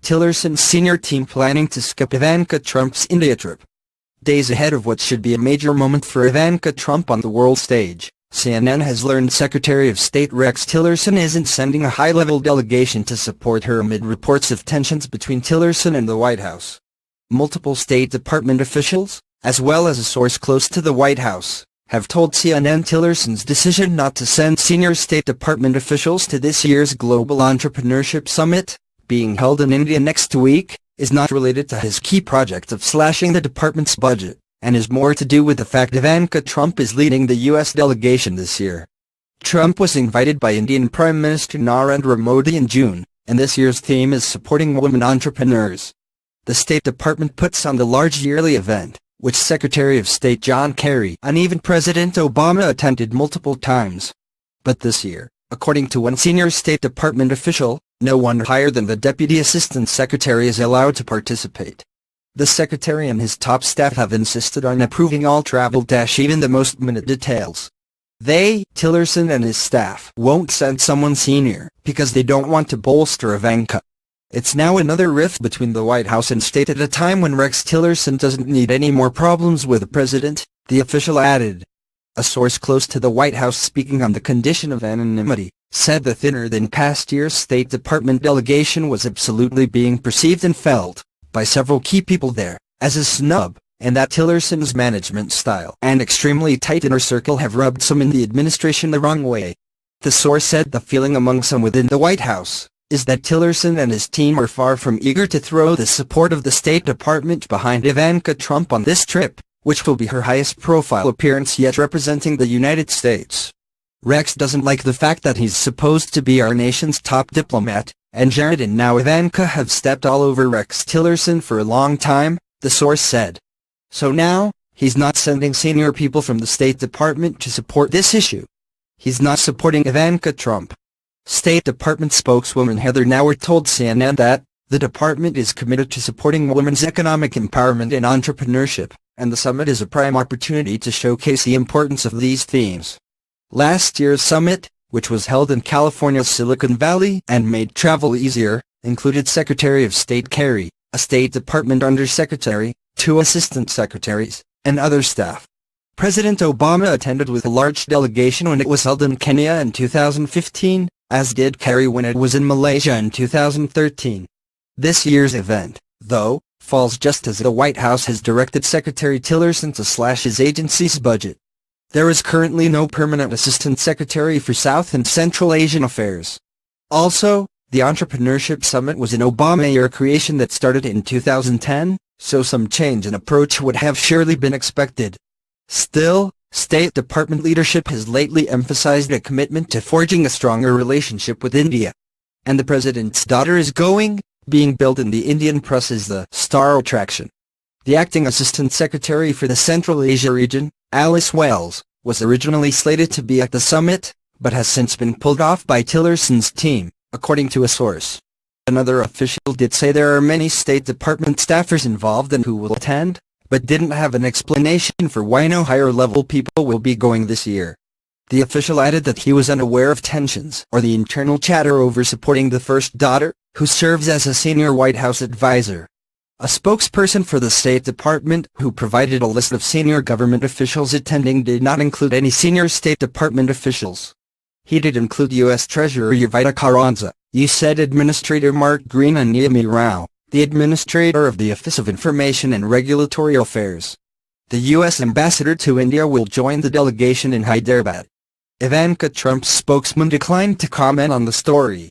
Tillerson's senior team planning to skip Ivanka Trump's India trip. Days ahead of what should be a major moment for Ivanka Trump on the world stage, CNN has learned Secretary of State Rex Tillerson isn't sending a high-level delegation to support her amid reports of tensions between Tillerson and the White House. Multiple State Department officials, as well as a source close to the White House, have told CNN Tillerson's decision not to send senior State Department officials to this year's Global Entrepreneurship Summit, being held in India next week, is not related to his key project of slashing the department's budget, and is more to do with the fact Ivanka Trump is leading the U.S. delegation this year. Trump was invited by Indian Prime Minister Narendra Modi in June, and this year's theme is supporting women entrepreneurs. The State Department puts on the large yearly event, which Secretary of State John Kerry and even President Obama attended multiple times. But this year, according to one senior State Department official, no one higher than the Deputy Assistant Secretary is allowed to participate. The Secretary and his top staff have insisted on approving all travel, even the most minute details. They, Tillerson and his staff, won't send someone senior because they don't want to bolster Ivanka. It's now another rift between the White House and State at a time when Rex Tillerson doesn't need any more problems with the president, the official added. A source close to the White House speaking on the condition of anonymity, said the thinner than past year's State Department delegation was absolutely being perceived and felt, by several key people there, as a snub, and that Tillerson's management style and extremely tight inner circle have rubbed some in the administration the wrong way. The source said the feeling among some within the White House is that Tillerson and his team are far from eager to throw the support of the State Department behind Ivanka Trump on this trip, which will be her highest profile appearance yet representing the United States. Rex doesn't like the fact that he's supposed to be our nation's top diplomat, and Jared and now Ivanka have stepped all over Rex Tillerson for a long time, the source said. So now, he's not sending senior people from the State Department to support this issue. He's not supporting Ivanka Trump. State Department spokeswoman Heather Nauert told CNN that, the department is committed to supporting women's economic empowerment and entrepreneurship, and the summit is a prime opportunity to showcase the importance of these themes. Last year's summit, which was held in California's Silicon Valley and made travel easier, included Secretary of State Kerry, a State Department Undersecretary, 2 Assistant Secretaries, and other staff. President Obama attended with a large delegation when it was held in Kenya in 2015, as did Kerry when it was in Malaysia in 2013. This year's event, though, falls just as the White House has directed Secretary Tillerson to slash his agency's budget. There is currently no permanent Assistant Secretary for South and Central Asian Affairs. Also, the Entrepreneurship Summit was an Obama-era creation that started in 2010, so some change in approach would have surely been expected. Still, State Department leadership has lately emphasized a commitment to forging a stronger relationship with India. And the president's daughter is being billed in the Indian press as the star attraction. The acting Assistant Secretary for the Central Asia region, Alice Wells, was originally slated to be at the summit, but has since been pulled off by Tillerson's team, according to a source. Another official did say there are many State Department staffers involved and who will attend, but didn't have an explanation for why no higher-level people will be going this year. The official added that he was unaware of tensions or the internal chatter over supporting the first daughter, who serves as a senior White House advisor. A spokesperson for the State Department, who provided a list of senior government officials attending, did not include any senior State Department officials. He did include U.S. Treasurer Ivanka Trump, USAID Administrator Mark Green and Niyami Rao, the Administrator of the Office of Information and Regulatory Affairs. The U.S. Ambassador to India will join the delegation in Hyderabad. Ivanka Trump's spokesman declined to comment on the story.